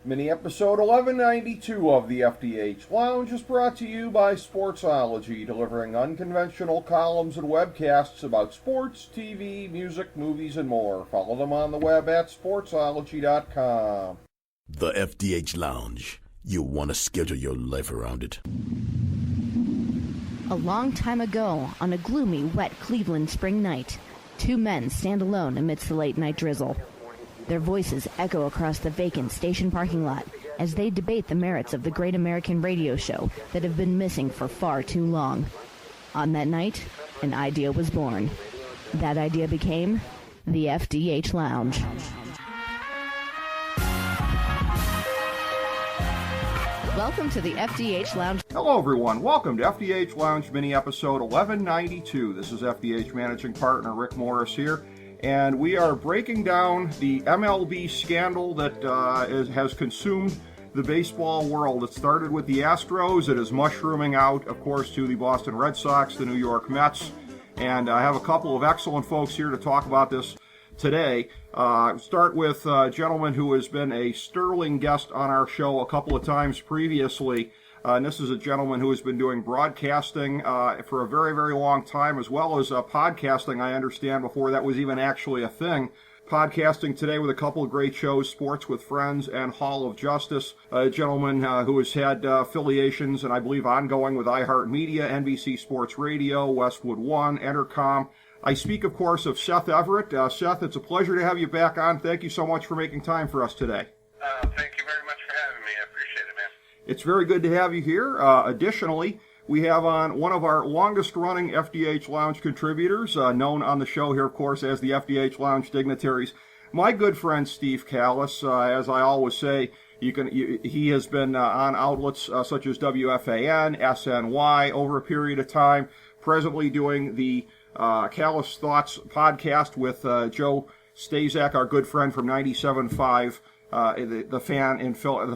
Mini episode 1192 of the FDH Lounge is brought to you by Sportsology, delivering unconventional columns and webcasts about sports, TV, music, movies, and more. Follow them on the web at sportsology.com. The FDH Lounge. You want to schedule your life around it. A long time ago, on a gloomy, wet Cleveland spring night, two men stand alone amidst the late-night drizzle. Their voices echo across the vacant station parking lot as they debate the merits of the great American radio show that have been missing for far too long. On that night, an idea was born. That idea became the FDH Lounge. Welcome to the FDH Lounge. Hello, everyone. Welcome to FDH Lounge mini episode 1192. This is FDH Managing Partner Rick Morris here. And we are breaking down the MLB scandal that has consumed the baseball world. It started with the Astros. It is mushrooming out, of course, to the Boston Red Sox, the New York Mets. And I have a couple of excellent folks here to talk about this today. Start with a gentleman who has been a sterling guest on our show a couple of times previously. And this is a gentleman who has been doing broadcasting for a very, very long time, as well as podcasting, I understand, before that was even actually a thing. Podcasting today with a couple of great shows, Sports with Friends and Hall of Justice. A gentleman who has had affiliations, and I believe ongoing, with iHeartMedia, NBC Sports Radio, Westwood One, Entercom. I speak, of course, of Seth Everett. Seth, it's a pleasure to have you back on. Thank you so much for making time for us today. Thank you very much for having me. I appreciate it, man. It's very good to have you here. Additionally, we have on one of our longest-running FDH Lounge contributors, known on the show here, of course, as the FDH Lounge Dignitaries, my good friend Steve Kallas. As I always say, he has been on outlets such as WFAN, SNY over a period of time, presently doing the Kallas Thoughts podcast with Joe Stazak, our good friend from 97.5. The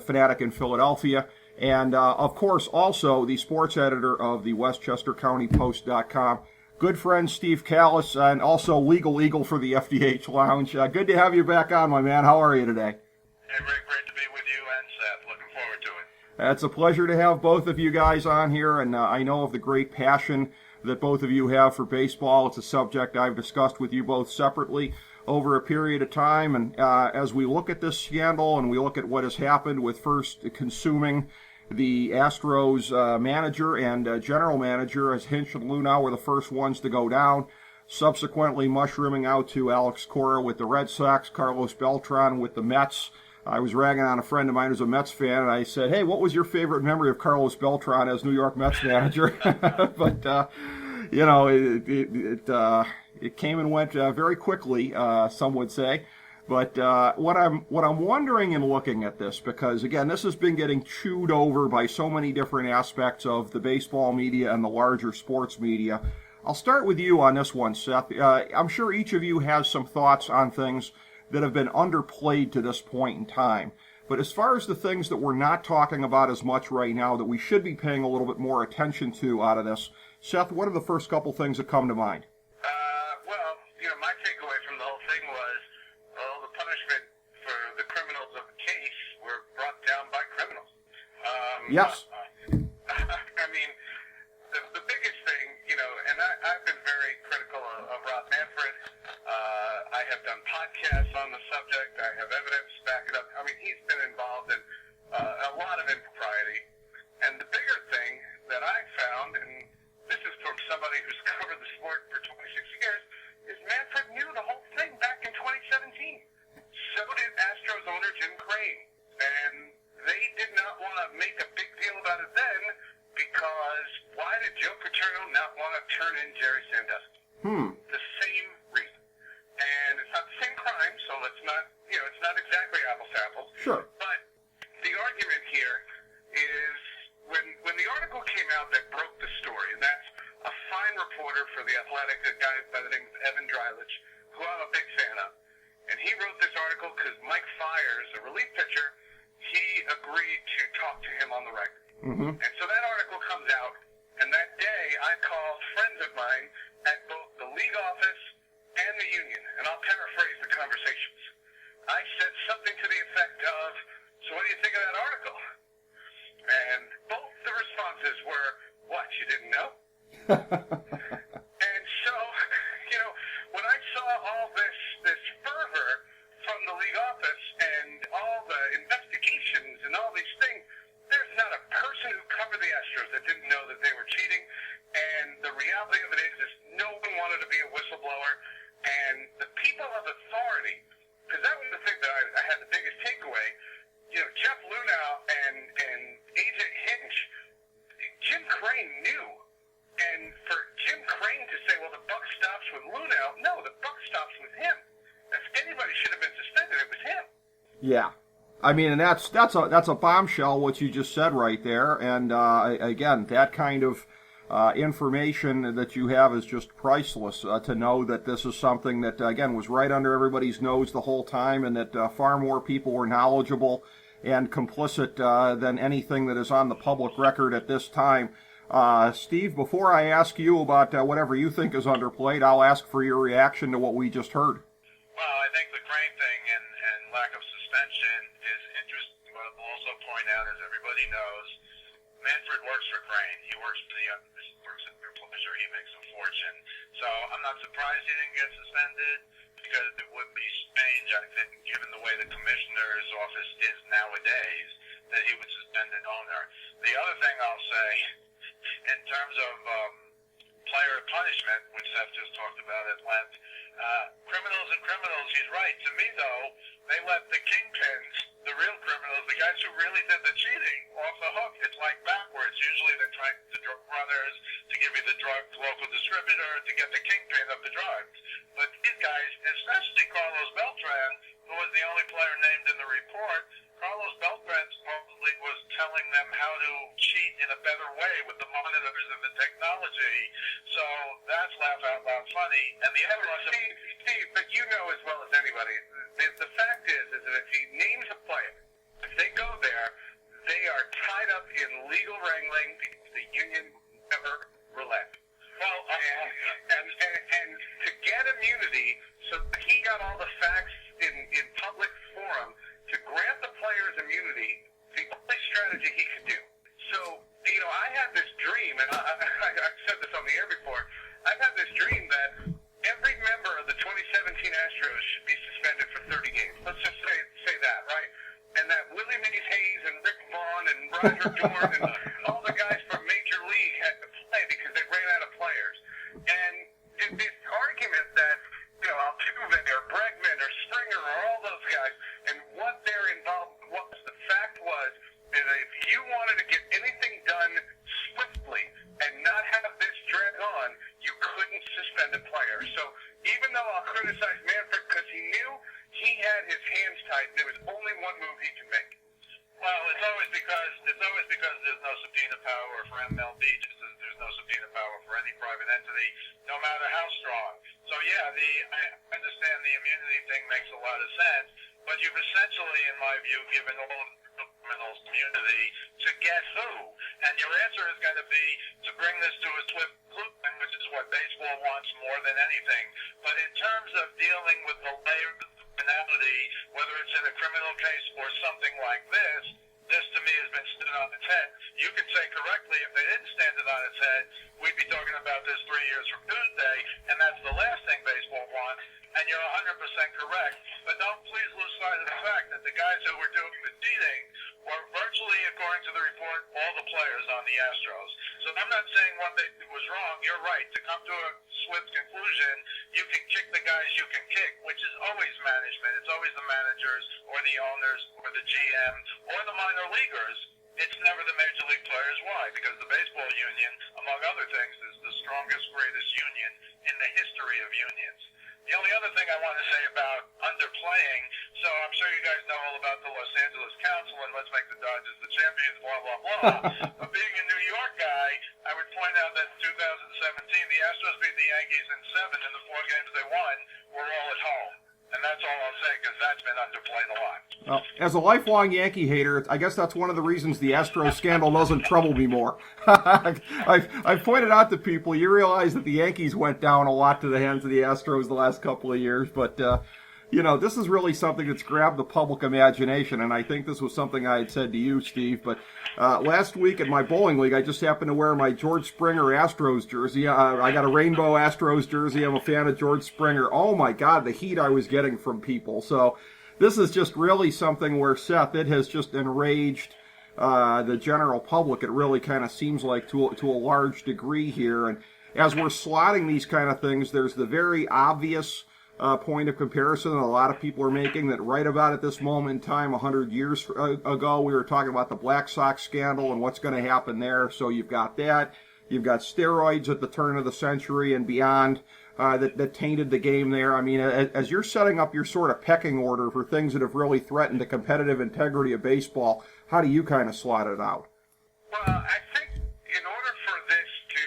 Fanatic in Philadelphia, and of course also the sports editor of the WestchesterCountyPost.com. Good friend Steve Kallas, and also Legal Eagle for the FDH Lounge. Good to have you back on, my man. How are you today? Hey, Rick, great to be with you and Seth. Looking forward to it. It's a pleasure to have both of you guys on here, and I know of the great passion that both of you have for baseball. It's a subject I've discussed with you both separately over a period of time, and as we look at this scandal and we look at what has happened with first consuming the Astros manager and general manager, as Hinch and Lunau were the first ones to go down, subsequently mushrooming out to Alex Cora with the Red Sox, Carlos Beltran with the Mets. I was ragging on a friend of mine who's a Mets fan, and I said, hey, what was your favorite memory of Carlos Beltran as New York Mets manager? But, you know, it came and went very quickly, some would say. But what I'm wondering in looking at this, because again, this has been getting chewed over by so many different aspects of the baseball media and the larger sports media. I'll start with you on this one, Seth. I'm sure each of you has some thoughts on things that have been underplayed to this point in time. But as far as the things that we're not talking about as much right now that we should be paying a little bit more attention to out of this, Seth, what are the first couple things that come to mind? My takeaway from the whole thing was, well, the punishment for the criminals of the case were brought down by criminals. Yes. I mean, the biggest thing, and I've been very critical of Rob Manfred. I have done podcasts on the subject. I have evidence to back it up. I mean, he's been involved in a lot of impropriety. And the bigger thing that I found, and this is from somebody who's covered the sport for 26 years, is Manfred knew the whole thing back in 2017. So did Astros owner Jim Crane. And they did not want to make a big deal about it then, because why did Joe Paterno not want to turn in Jerry Sandusky? The same reason. And it's not the same crime, so let's not, it's not exactly apples to apples. Sure. But the argument here is when the article came out that broke the story, and that's a fine reporter for The Athletic, a guy by the name of Evan Drylich, who I'm a big fan of. And he wrote this article because Mike Fiers, a relief pitcher, he agreed to talk to him on the record. Mm-hmm. And so that article comes out, and that day I called friends of mine at both the league office and the union, and I'll paraphrase the conversations. I said something to the effect of, So what do you think of that article? And both the responses were, what, you didn't know? And so, when I saw all this fervor from the league office and all the investigations and all these things, there's not a person who covered the Astros that didn't know that they were cheating. And the reality of it is no one wanted to be a whistleblower. And the people of authority, because that was the thing that I had the biggest takeaway. Jeff Luhnow and AJ Hinch, Jim Crane knew. And for Jim Crane to say, well, the buck stops with Luhnow, no, the buck stops with him. If anybody should have been suspended, it was him. Yeah. I mean, and that's a bombshell, what you just said right there. And again, that kind of information that you have is just priceless, to know that this is something that, again, was right under everybody's nose the whole time, and that far more people were knowledgeable and complicit than anything that is on the public record at this time. Steve, before I ask you about whatever you think is underplayed, I'll ask for your reaction to what we just heard. Well, I think the Crane thing and lack of suspension is interesting, but I'll also point out, as everybody knows, Manfred works for Crane. He works for works at their pleasure. He makes a fortune. So I'm not surprised he didn't get suspended, because it would be strange, I think, given the way the commissioner's office is nowadays, that he would suspend an owner. The other thing I'll say, in terms of player punishment, which Seth just talked about at length, criminals and criminals, he's right. To me, though, they let the kingpins, the real criminals, the guys who really did the cheating, off the hook. It's like backwards. Usually they're trying the drug runners to give you the drug local distributor to get the kingpin of the drugs. But these guys, especially Carlos Beltran, who was the only player named in the report, Carlos Beltran supposedly was telling them how to cheat in a better way with the monitors and the technology. So that's laugh out loud funny. And the other one, Steve, but you know as well as anybody, the fact is that if he names a player, if they go there, they are tied up in legal wrangling because the union never relent. Well, and to get immunity, so he got all the facts in public forum to grant the players immunity, the only strategy he could do. So, I had this dream, and I've said this on the air before, I've had this dream that every member of the 2017 Astros should be suspended for 30 games. Let's just say that, right? And that Willie Mays Hayes and Rick Vaughn and Roger Dorn and all the guys from Major League had to play because they ran out of players. And this argument that, Altuve or Bregman or Springer or all those guys, and what they're involved was, the fact was that if you wanted to get anything done swiftly and not have this drag on, you couldn't suspend a player. So even though I'll criticize Manfred because he knew he had his hands tied, there was only one move he could make. Well, it's always because there's no subpoena power for MLB, just as there's no subpoena power for any private entity, no matter how strong. So yeah, I understand the immunity thing makes a lot of sense, but you've essentially, in my view, given all of the criminals immunity to guess who, and your answer is going to be to bring this to a swift conclusion, which is what baseball wants more than anything. But in terms of dealing with the layers of criminality, whether it's in a criminal case or something like this to me has been stood on its head. You can say correctly, if they didn't stand it on its head, we'd be talking about this 3 years from Tuesday, and that's the last thing baseball wants, and you're 100% correct. But don't please lose sight of the fact that the guys who were doing the cheating were virtually, according to the report, all the players on the Astros. So I'm not saying what they did was wrong. You're right. To come to a swift conclusion, you can kick the guys you can kick, which is always management. It's always the managers or the owners or the GM or the minor leaguers. It's never the major league players. Why? Because the baseball union, among other things, is the strongest, greatest union in the history of unions. The only other thing I want to say about underplaying, so I'm sure you guys know all about the Los Angeles Council and let's make the Dodgers the champions, blah, blah, blah. But being a New York guy, I would point out that in 2017, the Astros beat the Yankees in 7, and the 4 games they won were all at home. And that's all I'll say, because that's been underplayed a lot. Well, as a lifelong Yankee hater, I guess that's one of the reasons the Astros scandal doesn't trouble me more. I've pointed out to people, you realize that the Yankees went down a lot to the hands of the Astros the last couple of years, but This is really something that's grabbed the public imagination, and I think this was something I had said to you, Steve, but last week at my bowling league, I just happened to wear my George Springer Astros jersey. I got a rainbow Astros jersey. I'm a fan of George Springer. Oh, my God, the heat I was getting from people. So this is just really something where, Seth, it has just enraged the general public. It really kind of seems like to a large degree here. And as we're slotting these kind of things, there's the very obvious point of comparison that a lot of people are making, that right about at this moment in time, 100 years ago, we were talking about the Black Sox scandal and what's going to happen there. So you've got that. You've got steroids at the turn of the century and beyond that tainted the game there. I mean, as you're setting up your sort of pecking order for things that have really threatened the competitive integrity of baseball, how do you kind of slot it out? Well, I think in order for this to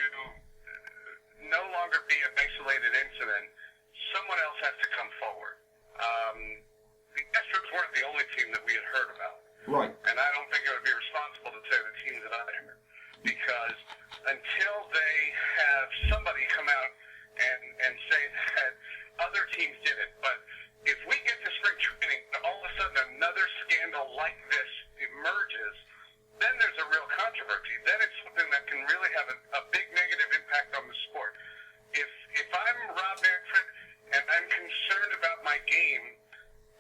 no longer be an isolated incident, someone else has to come forward. The Astros weren't the only team that we had heard about. Right. And I don't think it would be responsible to say the teams that I heard. Because until they have somebody come out and say that other teams did it, but if we get to spring training and all of a sudden another scandal like this emerges, then there's a real controversy. Then it's something that can really have a big negative impact on the sport. If I'm Rob Manfred and I'm concerned about my game,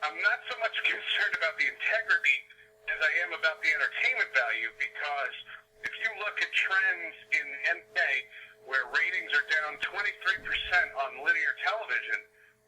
I'm not so much concerned about the integrity as I am about the entertainment value, because if you look at trends in the NBA where ratings are down 23% on linear television,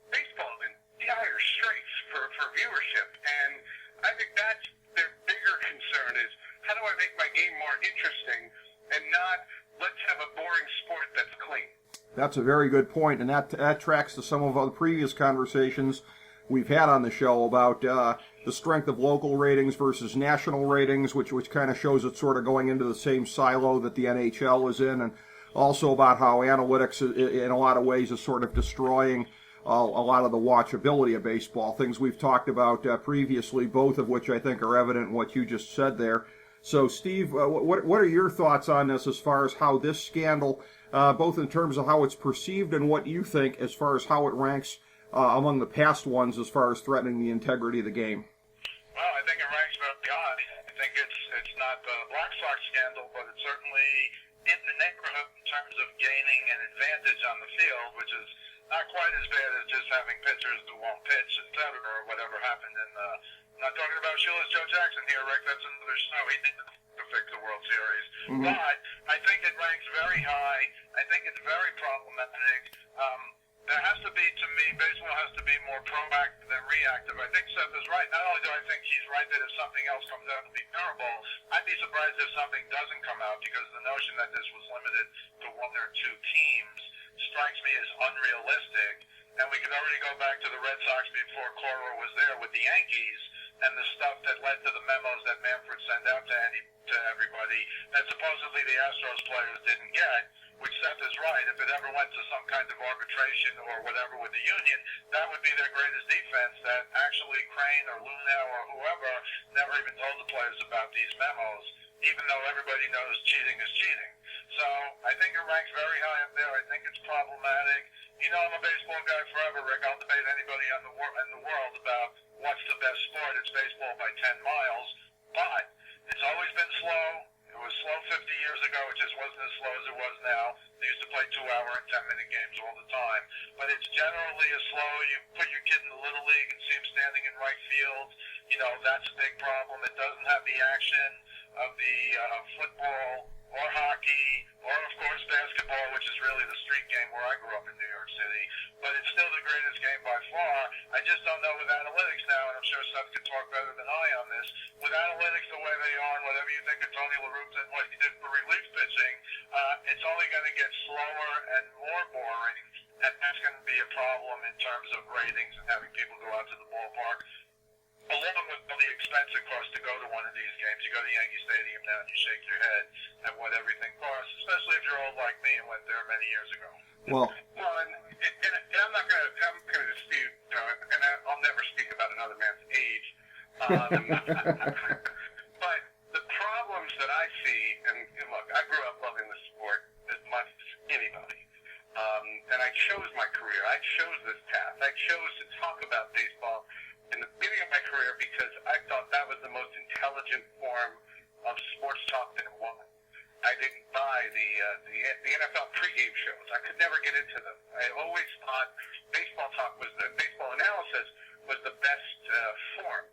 baseball is in dire straits for viewership. And I think that's their bigger concern is, how do I make my game more interesting and not let's have a boring sport that's clean? That's a very good point, and that tracks to some of the previous conversations we've had on the show about the strength of local ratings versus national ratings, which kind of shows it sort of going into the same silo that the NHL is in, and also about how analytics in a lot of ways is sort of destroying a lot of the watchability of baseball, things we've talked about previously, both of which I think are evident in what you just said there. So, Steve, what are your thoughts on this as far as how this scandal, both in terms of how it's perceived and what you think as far as how it ranks among the past ones as far as threatening the integrity of the game? Well, I think it ranks very high. I think it's not the Black Sox scandal, but it's certainly in the neighborhood in terms of gaining an advantage on the field, which is not quite as bad as just having pitchers who won't pitch, et cetera, or whatever happened in I'm not talking about Shoeless Joe Jackson here, Rick. That's another show. He didn't fix the World Series. Mm-hmm. But I think it ranks very high. I think it's very problematic. There has to be, to me, baseball has to be more proactive than reactive. I think Seth is right. Not only do I think he's right that if something else comes out, it'll be terrible, I'd be surprised if something doesn't come out, because the notion that this was limited to one or two teams strikes me as unrealistic. And we could already go back to the Red Sox before Cora was there with the Yankees and the stuff that led to the memos that Manfred sent out to everybody that supposedly the Astros players didn't get, which Seth is right. If it ever went to some kind of arbitration or whatever with the union, that would be their greatest defense, that actually Crane or Luna or whoever never even told the players about these memos, even though everybody knows cheating is cheating. So I think it ranks very high up there. I think it's problematic. You know, I'm a baseball guy forever, Rick. I'll debate anybody in the world about what's the best sport. It's baseball by 10 miles. But it's always been slow. It was slow 50 years ago. It just wasn't as slow as it was now. They used to play 2-hour and 10-minute games all the time. But it's generally as slow. You put your kid in the Little League and see him standing in right field. You know, that's a big problem. It doesn't have the action of the football or hockey, or of course basketball, which is really the street game where I grew up in New York City. But it's still the greatest game by far. I just don't know with analytics now, and I'm sure Seth could talk better than I on this. With analytics the way they are, and whatever you think of Tony La Russa and what he did for relief pitching, it's only going to get slower and more boring, and that's going to be a problem in terms of ratings and having people go out to the ballpark. Along with all the expense it costs to go to one of these games. You go to Yankee Stadium now and you shake your head at what everything costs, especially if you're old like me and went there many years ago. Well, and I'm not going to dispute, and I'll never speak about another man's age. But the problems that I see, and look, I grew up loving the sport as much as anybody. And I chose my career. I chose this path. I chose to talk about baseball in the beginning of my career because I thought that was the most intelligent form of sports talk there was. I didn't buy the NFL pregame shows. I could never get into them. I always thought baseball analysis was the best form.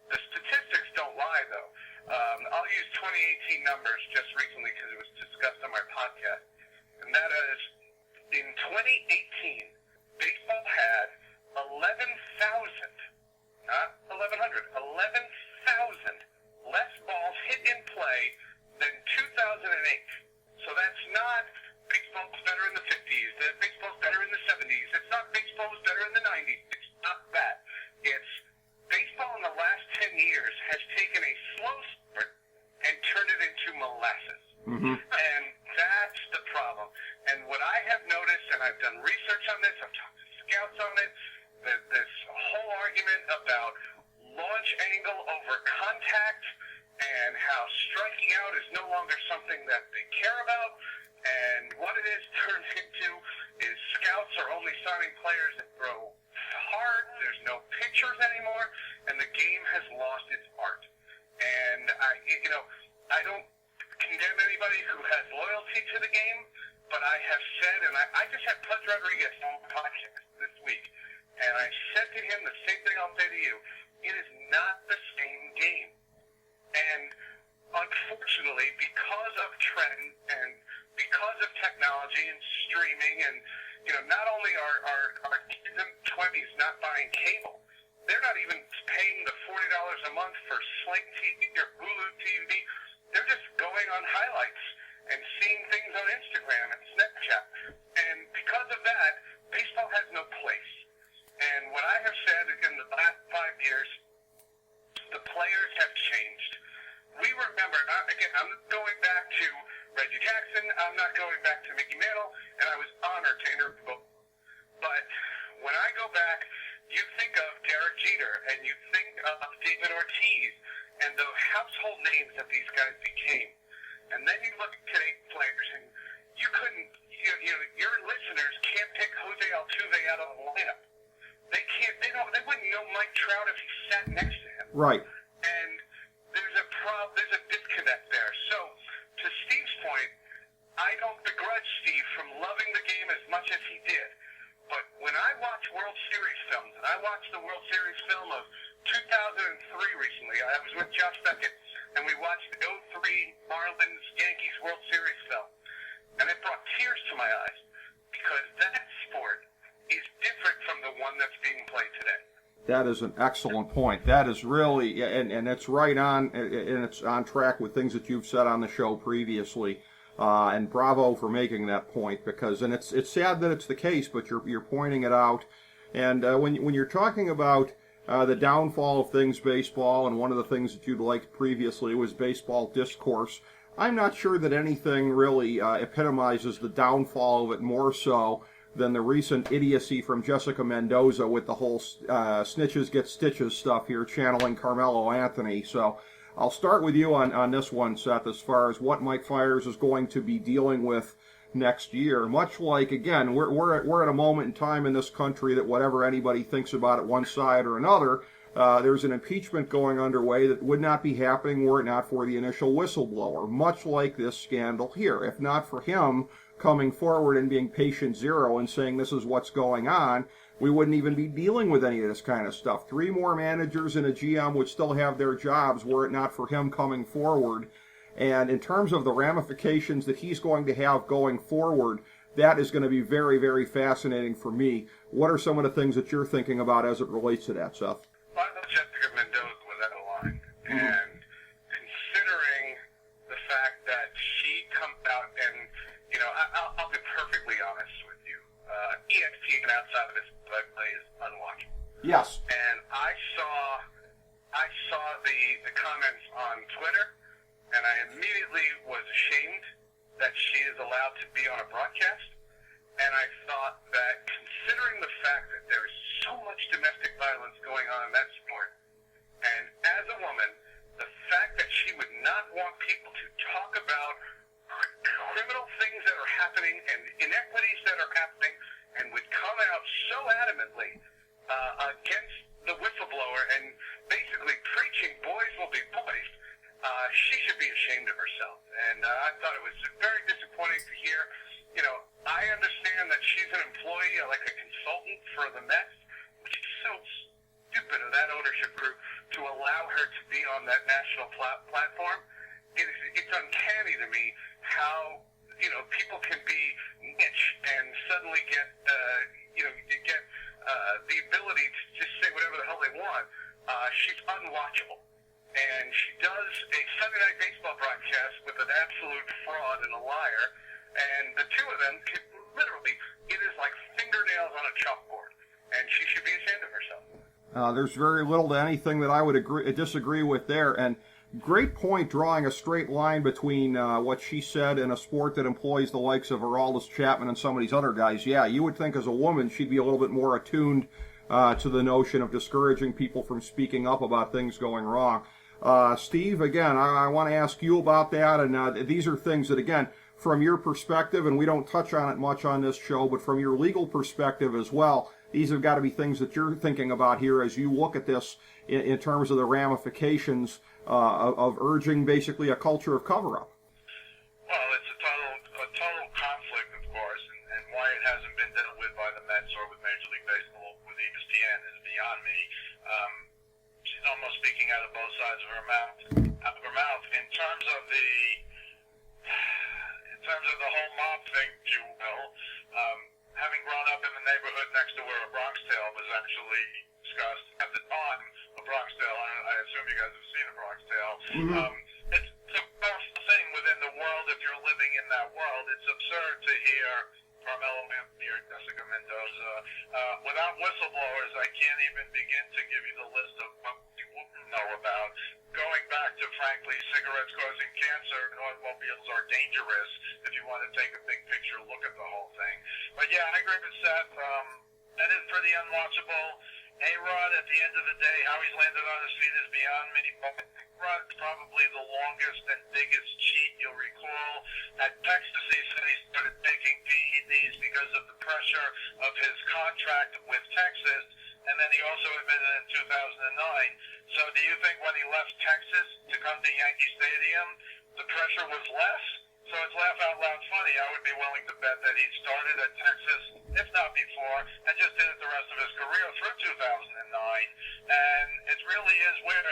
The statistics don't lie, though. I'll use 2018 numbers just recently because it was discussed on my podcast. And that is, in 2018, baseball had 11,000, not 1,100, 11,000 less balls hit in play than 2008. So that's not baseball's better in the 50s, baseball's better in the 70s. It's not baseball's better in the 90s. It's not that. It's baseball in the last 10 years has taken a slow start and turned it into molasses. Mm-hmm. And that's the problem. And what I have noticed, and I've done research on this, I've talked to scouts on it, this whole argument about launch angle over contact and how striking out is no longer something that they care about. And what it is turned into is scouts are only signing players that throw hard. There's no pitchers anymore, and the game has lost its art. And I don't condemn anybody who has loyalty to the game, but I have said, and I just had Pudge Rodriguez on the podcast this week, and I said to him the same thing I'll say to you. It is not the same game. And unfortunately, because of trend and because of technology and streaming, and not only are kids in their 20s not buying cable, they're not even paying the $40 a month for Sling TV or Hulu TV. They're just going on highlights and seeing things on Instagram and Snapchat. And because of that, baseball has no place. And what I have said in the last 5 years, the players have changed. We remember, again, I'm going back to Reggie Jackson, I'm not going back to Mickey Mantle, and I was honored to interview both. But when I go back, you think of Derek Jeter, and you think of David Ortiz, and the household names that these guys became. And then you look at today's players, and you couldn't, your listeners can't pick Jose Altuve out of the lineup. They can't, they wouldn't know Mike Trout if he sat next to him. Right. And there's a disconnect there. So, to Steve's point, I don't begrudge Steve from loving the game as much as he did. But when I watch World Series films, and I watched the World Series film of 2003 recently, I was with Josh Beckett, and we watched the 2003 Marlins-Yankees World Series film. And it brought tears to my eyes, because that sport is different from the one that's being played today. That is an excellent point. That is really, and it's right on, and it's on track with things that you've said on the show previously. And bravo for making that point, because, and it's sad that it's the case, but you're pointing it out. And when you're talking about the downfall of things baseball, and one of the things that you'd liked previously was baseball discourse, I'm not sure that anything really epitomizes the downfall of it more so than the recent idiocy from Jessica Mendoza with the whole snitches get stitches stuff here, channeling Carmelo Anthony. So I'll start with you on this one, Seth, as far as what Mike Fiers is going to be dealing with next year. Much like, again, we're at a moment in time in this country that whatever anybody thinks about it, one side or another, there's an impeachment going underway that would not be happening were it not for the initial whistleblower, much like this scandal here. If not for him coming forward and being patient zero and saying this is what's going on, we wouldn't even be dealing with any of this kind of stuff. 3 more managers and a GM would still have their jobs were it not for him coming forward. And in terms of the ramifications that he's going to have going forward, that is going to be very, very fascinating for me. What are some of the things that you're thinking about as it relates to that, Seth? Well, I thought Jessica Mendoza was out of line. Mm-hmm. And considering the fact that she comes out and, I'll be perfectly honest with you. ESPN outside of its play is unwatchable. Yes. And I saw the comments on Twitter, and I immediately was ashamed that she is allowed to be on a broadcast. And I thought that considering the fact that there is so much domestic violence going on in that sport, and as a woman, the fact that she would not want people to talk about criminal things that are happening and in inequities that are happening and would come out so adamantly against the whistleblower and basically preaching boys will be boys, she should be ashamed of herself. And I thought it was very disappointing to hear. I understand that she's an employee, like a consultant for the Mets, which is so stupid of that ownership group to allow her to be on that national platform. It's uncanny to me how people can be niche and suddenly get the ability to just say whatever the hell they want. She's unwatchable, and she does a Sunday Night Baseball broadcast with an absolute fraud and a liar. And the two of them could literally, it is like fingernails on a chalkboard, and she should be ashamed of herself. There's very little to anything that I would disagree with there. And great point, drawing a straight line between what she said in a sport that employs the likes of Aroldis Chapman and some of these other guys. Yeah, you would think as a woman she'd be a little bit more attuned to the notion of discouraging people from speaking up about things going wrong. Steve, again, I want to ask you about that. And these are things that, again, from your perspective, and we don't touch on it much on this show, but from your legal perspective as well, these have got to be things that you're thinking about here as you look at this in terms of the ramifications of urging basically a culture of cover-up. Well, it's a total conflict, of course, and why it hasn't been dealt with by the Mets or with Major League Baseball with ESPN is beyond me. She's almost speaking out of both sides of her mouth. In terms of the whole mob thing, if you will, having grown up in the neighborhood next to where a Bronx Tale was actually discussed at the time, a Bronx Tale, I assume you guys have seen a Bronx Tale. It's a powerful thing within the world if you're living in that world. It's absurd to hear Carmelo Anthony or Jessica Mendoza. Without whistleblowers, I can't even begin to give you the list of what you wouldn't know about. Going back to, frankly, cigarettes causing cancer and automobiles are dangerous if you want to take a big picture look at the whole thing. But yeah, I agree with Seth. That is pretty unwatchable. A-Rod, at the end of the day, how he's landed on his feet is beyond me. A-Rod is probably the longest and biggest cheat you'll recall. At Texas, he said he started taking PEDs because of the pressure of his contract with Texas, and then he also admitted in 2009. So do you think when he left Texas to come to Yankee Stadium, the pressure was less? So it's laugh out loud funny. I would be willing to bet that he started at Texas, if not before, and just did it the rest of his career through 2009. And it really is weird,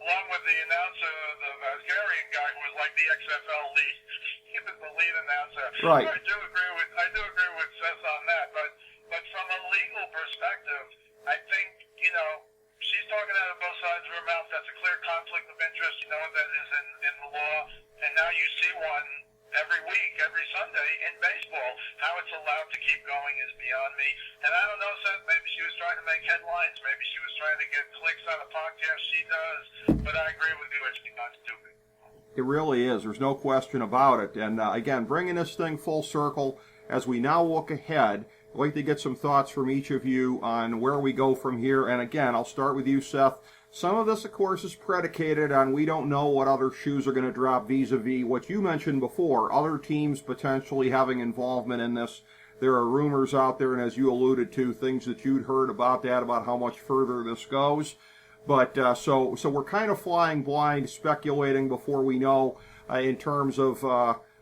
along with the announcer, the Bulgarian guy who was like the XFL lead. He was the lead announcer. Right. I do agree with Seth on that. But from a legal perspective, I think, she's talking out of both sides of her mouth. That's a clear conflict of interest. You know what that is in the law. And now you see one every week, every Sunday in baseball. How it's allowed to keep going is beyond me. And I don't know, Seth, maybe she was trying to make headlines. Maybe she was trying to get clicks on a podcast she does. But I agree with you, it's beyond stupid. It really is. There's no question about it. And again, bringing this thing full circle, as we now look ahead, I'd like to get some thoughts from each of you on where we go from here. And again, I'll start with you, Seth. Some of this, of course, is predicated on we don't know what other shoes are going to drop vis-a-vis what you mentioned before, other teams potentially having involvement in this. There are rumors out there, and as you alluded to, things that you'd heard about that, about how much further this goes. But so we're kind of flying blind, speculating before we know in terms of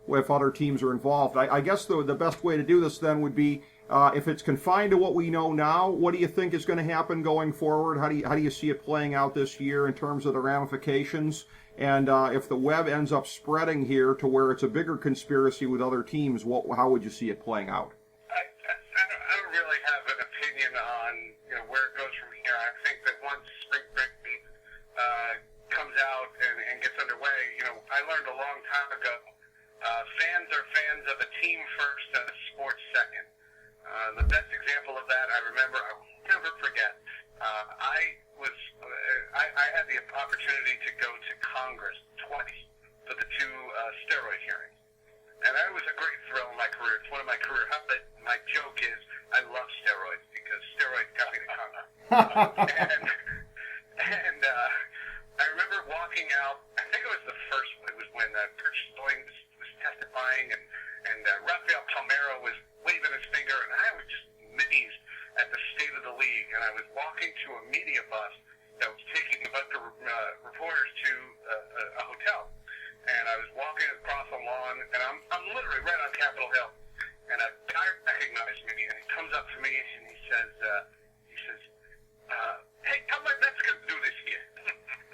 if other teams are involved. I guess the best way to do this then would be if it's confined to what we know now, what do you think is going to happen going forward? How do you see it playing out this year in terms of the ramifications? And if the web ends up spreading here to where it's a bigger conspiracy with other teams, how would you see it playing out? I don't really have an opinion on where it goes from here. I think that once spring training comes out and gets underway, I learned a long time ago, fans are fans of a team first and a sport second. The best example of that I will never forget. I had the opportunity to go to Congress twice for the two steroid hearings, and that was a great thrill in my career. It's one of my career highlights. My joke is I love steroids because steroids got me to Congress. and I remember walking out. I think it was the first one. It was when Kurt Schilling was testifying, and Rafael Palmeiro was waving his finger, and I was just amazed at the state of the league. And I was walking to a media bus that was taking a bunch of reporters to a hotel. And I was walking across the lawn, and I'm literally right on Capitol Hill. And a guy recognized me, and he comes up to me, and he says, hey, how my Mets going to do this year?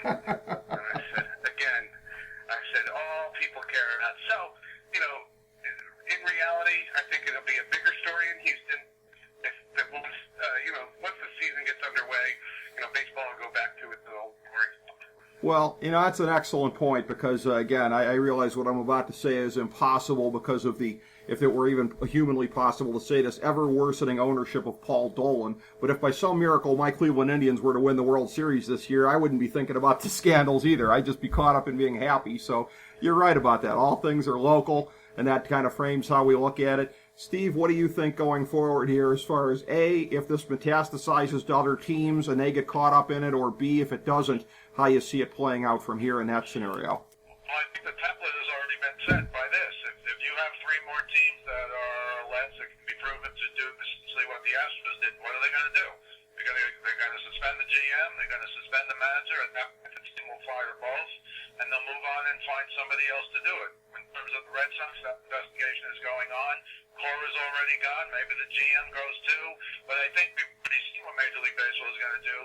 And I said, all people care about. So, in reality, I think it'll be a bigger story in Houston. Once the season gets underway, baseball will go back to its old glory. Well, that's an excellent point because, again, I realize what I'm about to say is impossible because of if it were even humanly possible to say this, ever-worsening ownership of Paul Dolan. But if by some miracle my Cleveland Indians were to win the World Series this year, I wouldn't be thinking about the scandals either. I'd just be caught up in being happy. So you're right about that. All things are local, and that kind of frames how we look at it. Steve, what do you think going forward here as far as, A, if this metastasizes to other teams and they get caught up in it, or B, if it doesn't, how you see it playing out from here in that scenario? Well, I think the template has already been set by this. If you have three more teams that are less that can be proven to do essentially what the Astros did, what are they going to do? They're going to suspend the GM, they're going to suspend the manager, and that the team will fire both, and they'll move on and find somebody else to do it. In terms of the Red Sox, that investigation is going on. Cora's already gone. Maybe the GM goes too. But I think we've already seen what Major League Baseball is going to do,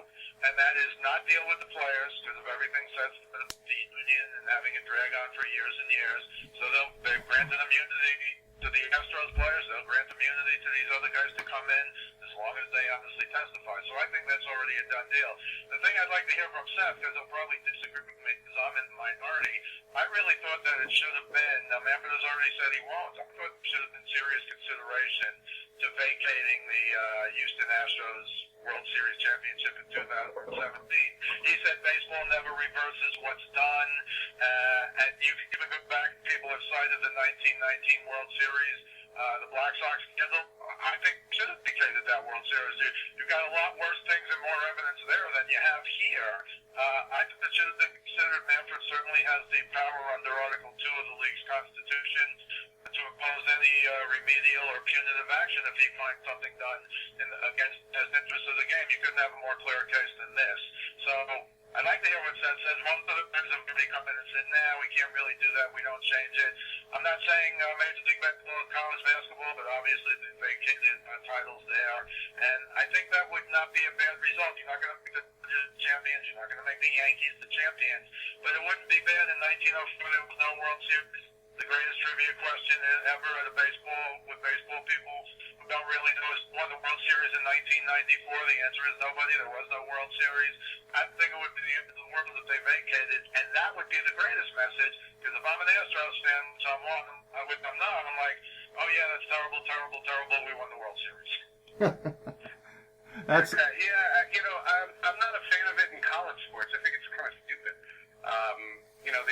and that is not deal with the players because of everything sets for the union and having it drag on for years and years. So they've granted immunity to the Astros players. They'll grant immunity to these other guys to come in as long as they honestly testify. So I think that's already a done deal. The thing I'd like to hear from Seth, because he'll probably disagree with me because I'm in the minority, I really thought that it should have been, Manfred has already said he won't, I thought it should have been serious consideration to vacating the Houston Astros World Series championship in 2017. He said baseball never reverses what's done, and you can even go back, people have cited the 1919 World Series, the Black Sox scandal. I think should have vacated that World Series. You've got a lot worse things and more evidence there than you have here. I think it should have been considered. Manfred certainly has the power under Article 2 of the league's constitution to impose any remedial or punitive action if he finds something done against the best interest of the game. You couldn't have a more clear case than this. So I'd like to hear what Seth says. Most of the times everybody come in and say, nah, we can't really do that. We don't change it. I'm not saying Major League Baseball is college basketball, but obviously they vacated titles there. And I think that would not be a bad result. You're not going to make the champions. You're not going to make the Yankees the champions. But it wouldn't be bad in 1904. There was no World Series. The greatest trivia question ever at a baseball with baseball people who don't really know is won the World Series in 1994. The answer is nobody. There was no World Series. I think it would be the end of the world if they vacated, and that would be the greatest message. Because if I'm an Astros fan, which I'm one, which I'm not, I'm like, oh yeah, that's terrible, terrible, terrible. We won the World Series. That's I'm not a fan of it in college sports. I think it's kind of stupid.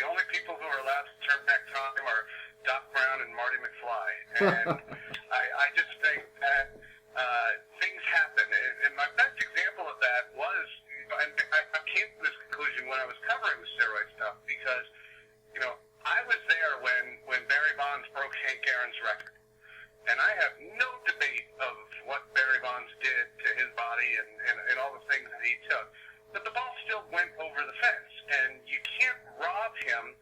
The only people who are allowed to turn back time are Doc Brown and Marty McFly. And I just think that things happen. And my best example of that was, and I came to this conclusion when I was covering the steroid stuff because, I was there when Barry Bonds broke Hank Aaron's record. And I have no debate of what Barry Bonds did to his body and all the things that he took. But the ball still went over the fence. And you can't rob him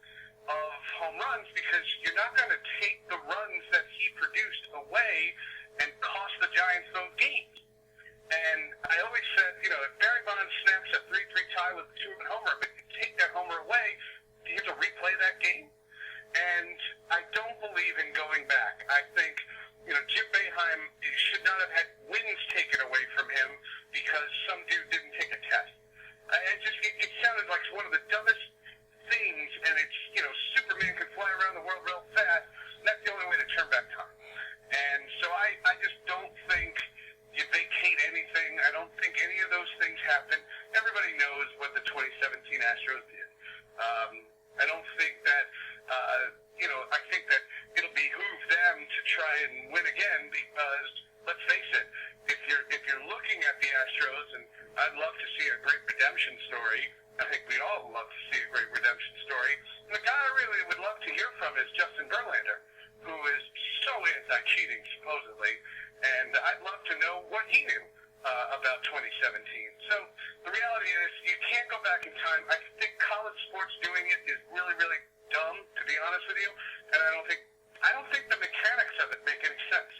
of home runs because you're not going to take the runs that he produced away and cost the Giants those games. And I always said, if Barry Bonds snaps a 3-3 tie with a 2-run homer, but you take that homer away, do you have to replay that game? And I don't believe in going back. I think, Jim Boeheim should not have had wins taken away from him because some dude didn't take a test. It sounded like one of the dumbest things, and it's, Superman can fly around the world real fast, and that's the only way to turn back time. And so I just don't think you vacate anything. I don't think any of those things happen. Everybody knows what the 2017 Astros did. I don't think that, I think that it'll behoove them to try and win again because, let's face it, if you're looking at the Astros, and I'd love to see a great redemption story. I think we'd all love to see a great redemption story. And the guy I really would love to hear from is Justin Verlander, who is so anti-cheating, supposedly. what he knew about 2017. So the reality is you can't go back in time. I think college sports doing it is really, really dumb, to be honest with you, and I don't think the mechanics of it make any sense.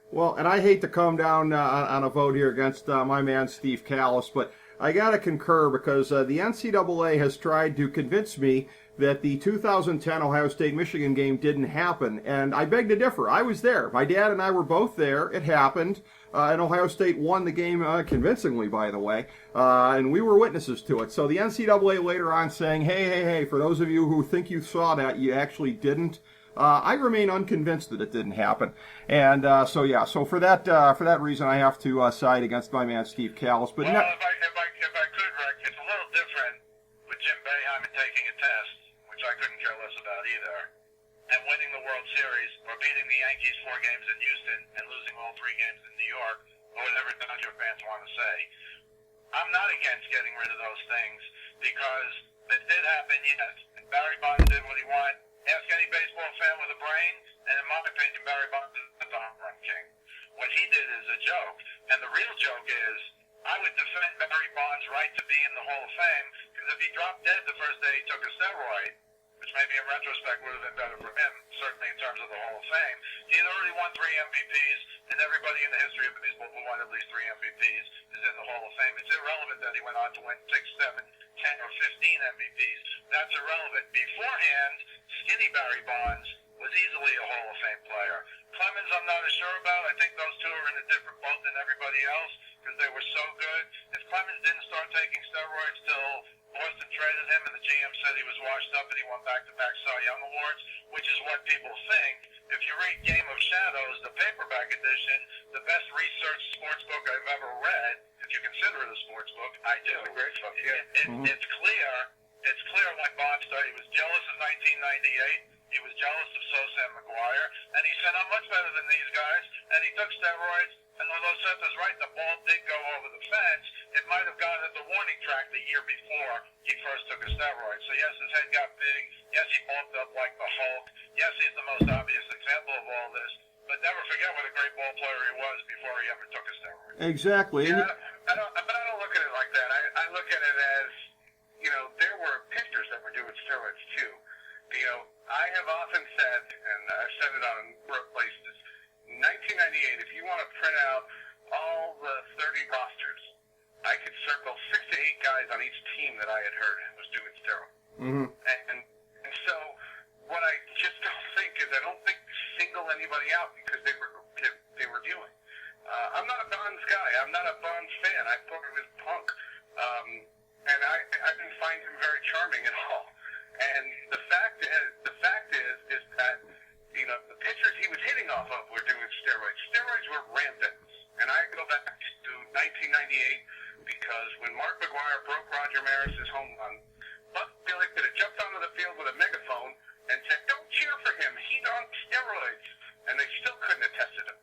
Well, and I hate to come down on a vote here against my man Steve Kallas, but I got to concur because the NCAA has tried to convince me that the 2010 Ohio State-Michigan game didn't happen, and I beg to differ. I was there. My dad and I were both there. It happened, and Ohio State won the game convincingly, by the way, and we were witnesses to it. So the NCAA later on saying, hey, for those of you who think you saw that, you actually didn't. I remain unconvinced that it didn't happen, and so for that reason, I have to side against my man Steve Kallas. But if I could, Rick, it's a little different with Jim Boeheim taking a test, which I couldn't care less about either, and winning the World Series or beating the Yankees 4 games in Houston and losing all 3 games in New York, or whatever Dodger fans want to say. I'm not against getting rid of those things because it did happen. Yes, Barry Bonds did what he wanted. Ask any baseball fan with a brain, and in my opinion, Barry Bonds is the home run king. What he did is a joke, and the real joke is I would defend Barry Bonds' right to be in the Hall of Fame because if he dropped dead the first day he took a steroid, which maybe in retrospect would have been better for him, certainly in terms of the Hall of Fame, he had already won 3 MVPs, and everybody in the history of baseball who won at least 3 MVPs is in the Hall of Fame. It's irrelevant that he went on to win 6, 7, 10, or 15 MVPs. That's irrelevant. Beforehand, skinny Barry Bonds was easily a Hall of Fame player. Clemens, I'm not as sure about. I think those two are in a different boat than everybody else because they were so good. If Clemens didn't start taking steroids till Boston traded him and the GM said he was washed up and he won back-to-back Cy Young Awards, which is what people think. If you read Game of Shadows, the paperback edition, the best researched sports book I've ever read, if you consider it a sports book, I do. Mm-hmm. It's clear when Bonds started. He was jealous of 1998. He was jealous of Sosa and McGuire, and he said, I'm much better than these guys, and he took steroids, and although Seth is right, the ball did go over the fence, it might have gone at the warning track the year before he first took a steroid. So yes, his head got big, yes, he bulked up like the Hulk, yes, he's the most obvious example of all this, but never forget what a great ball player he was before he ever took a steroid. Exactly. Yeah, but I don't look at it like that. I look at it as, there were pitchers that were doing steroids too. I have often said, and I've said it on a number of places, 1998, if you want to print out all the 30 rosters, I could circle 6 to 8 guys on each team that I had heard was doing steroids. Mm-hmm. And so what I just don't think is I don't think single anybody out because they were doing. I'm not a Bonds guy. I'm not a Bonds fan. I thought he was punk. And I didn't find him very charming at all. And the fact is that, the pitchers he was hitting off of were doing steroids. Steroids were rampant. And I go back to 1998 because when Mark McGuire broke Roger Maris's home run, Buck Billy could have jumped onto the field with a megaphone and said, don't cheer for him. He's on steroids. And they still couldn't have tested him.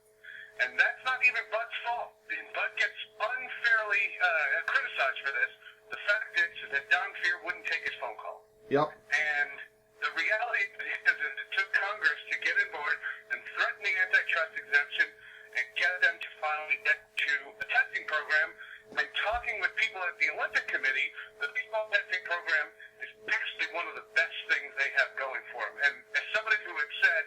And that's not even Bud's fault. Bud gets unfairly criticized for this. The fact is that Don Fear wouldn't take his phone call. Yep. And the reality is that it took Congress to get on board and threaten the antitrust exemption and get them to finally get to a testing program. And talking with people at the Olympic Committee, the baseball testing program is actually one of the best things they have going for them. And as somebody who had said,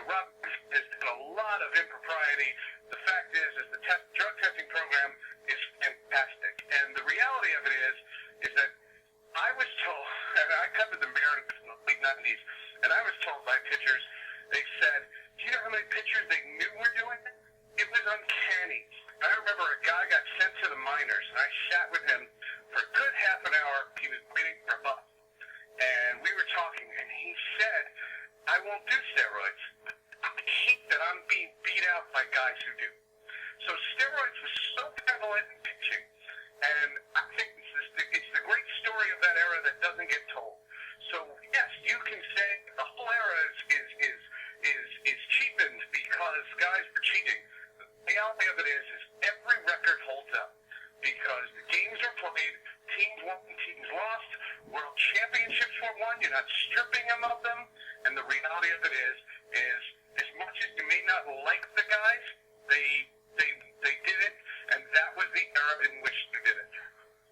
Rob has done a lot of impropriety, the fact is the drug testing program is fantastic. And the reality of it is that I was told, and I covered the Mariners in the late 90s, and I was told by pitchers, they said, do you know how many pitchers they knew were doing it? It was uncanny. I remember a guy got sent to the minors, and I sat with him for a good half an hour. He was waiting for a bus. And we were talking, and he said, I won't do steroids. I hate that I'm being beat out by guys who do. So steroids was so prevalent in pitching, and I think it's the great story of that era that doesn't get told. So yes, you can say the whole era is cheapened because guys are cheating. The reality of it is every record holds up because the games are played, teams won, teams lost, world championships were won. You're not stripping them of them, and the reality of it is as much as you may not like the guys, they did it and that was the era in which they did it.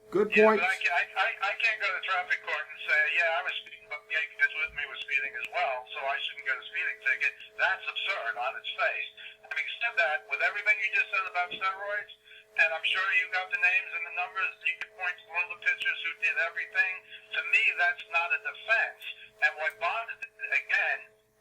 Good Yeah, point. but I can't go to traffic court and say, yeah, I was speeding, but the guy with me was speeding as well, so I shouldn't get a speeding ticket. That's absurd on its face. Having said that, with everything you just said about steroids, and I'm sure you got the names and the numbers, you can point to all the pitchers who did everything. To me, that's not a defense. And what Bonds did, again,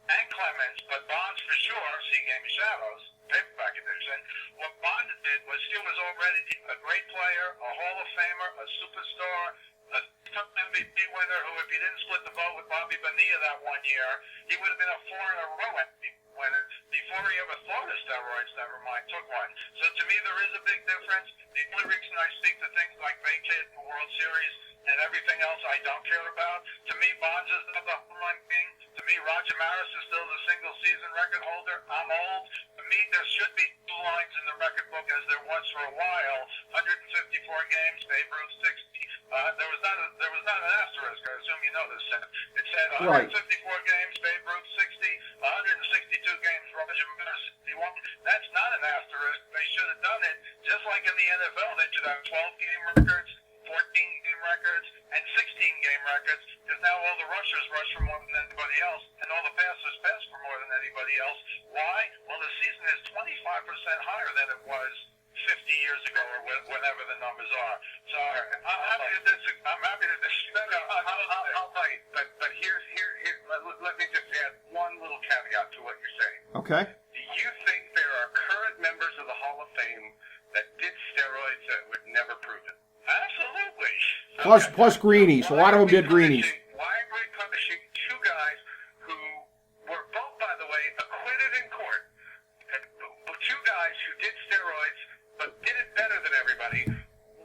and Clemens, but Bonds for sure, see Game of Shadows, paperback edition, what Bonds did was he was already a great player, a Hall of Famer, a superstar, a MVP winner who, if he didn't split the vote with Bobby Bonilla that one year, he would have been a 4 in a row MVP winner before he ever thought of steroids, never mind took one. So to me, there is a big difference. The only reason I speak to things like vacate the World Series and everything else I don't care about, to me, Bonds is not the home run king. To me, Roger Maris is still the single season record holder. I'm old. To me, there should be 2 lines in the record book as there was for a while. 154 games, Babe Ruth 60. There was not an asterisk. I assume you know this, Seth. It said 154 games, Babe Ruth 60, 162 games, Roger Maris 61. That's not an asterisk. They should have done it just like in the NFL. They should have 12-game records, 14-game records, and 16-game records, because now all the rushers rush for more than anybody else, and all the passers pass for more than anybody else. Why? Well, the season is 25% higher than it was 50 years ago, or whenever the numbers are. So I'm happy to disagree. I'll tell you, but here. Let me just add one little caveat to what you're saying. Okay. Do you think there are current members of the Hall of Fame that did steroids that would never prove it? Absolutely. Plus greenies. A lot of them did greenies. Why are we punishing 2 guys who were both, by the way, acquitted in court? 2 guys who did steroids but did it better than everybody.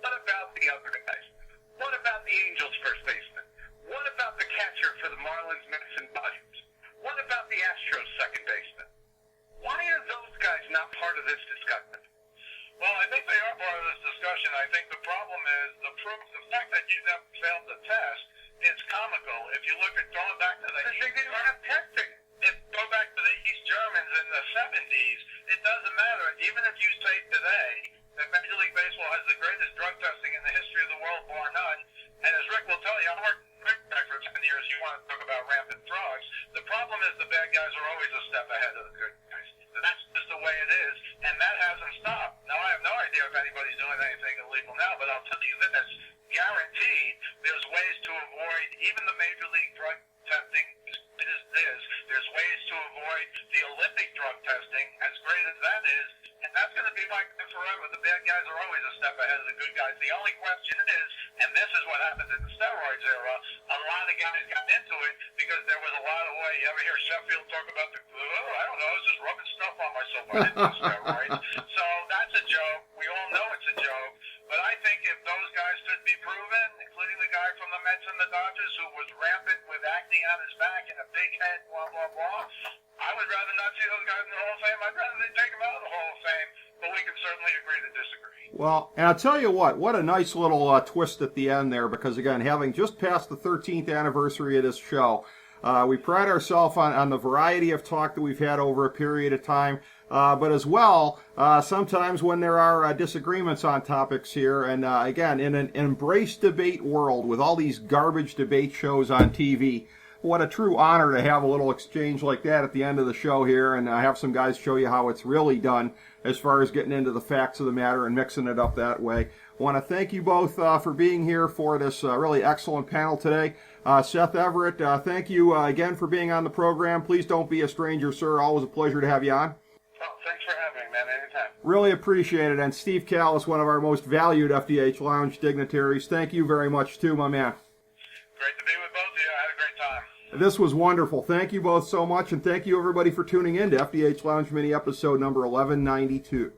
What about the other guys? What about the Angels first baseman? What about the catcher for the Marlins, Mets, and Dodgers? What about the Astros second baseman? Why are those guys not part of this discussion? Well, I think they are part of this discussion. I think the problem is the fact that you never failed the test is comical. If you look at going back to they didn't have testing. Go back to the East Germans in the 70s, it doesn't matter. Even if you say today that Major League Baseball has the greatest drug testing in the history of the world, bar none, and as Rick will tell you, I worked back for 10 years, you want to talk about rampant drugs. The problem is the bad guys are always a step ahead of the good guys. That's just the way it is, and that hasn't stopped. Now, I have no idea if anybody's doing anything illegal now, but I'll tell you this, guaranteed there's ways to avoid even the Major League drug testing. There's ways to avoid the Olympic drug testing, as great as that is, and that's going to be like that forever. The bad guys are always a step ahead of the good guys. The only question is, and this is what happened in the steroids era, a lot of guys got into it because there was a lot of way. You ever hear Sheffield talk about I don't know, I was just rubbing stuff on myself. I didn't do steroids. So that's a joke. We all know it's a joke. But I think if those guys could be proven, including the guy from the Mets and the Dodgers who was rampant with acne on his back and a big head, blah, blah, blah, I would rather not see those guys in the Hall of Fame. I'd rather they take them out of the Hall of Fame. But we can certainly agree to disagree. Well, and I'll tell you what a nice little twist at the end there, because, again, having just passed the 13th anniversary of this show, we pride ourselves on the variety of talk that we've had over a period of time. But as well, sometimes when there are disagreements on topics here, and again, in an embrace debate world with all these garbage debate shows on TV, what a true honor to have a little exchange like that at the end of the show here, and have some guys show you how it's really done as far as getting into the facts of the matter and mixing it up that way. I want to thank you both for being here for this really excellent panel today. Seth, Everett, thank you again for being on the program. Please don't be a stranger, sir. Always a pleasure to have you on. Well, thanks for having me, man. Anytime. Really appreciate it. And Steve Kallas, one of our most valued FDH Lounge dignitaries, thank you very much, too, my man. Great to be with both of you. I had a great time. This was wonderful. Thank you both so much, and thank you, everybody, for tuning in to FDH Lounge Mini episode number 1192.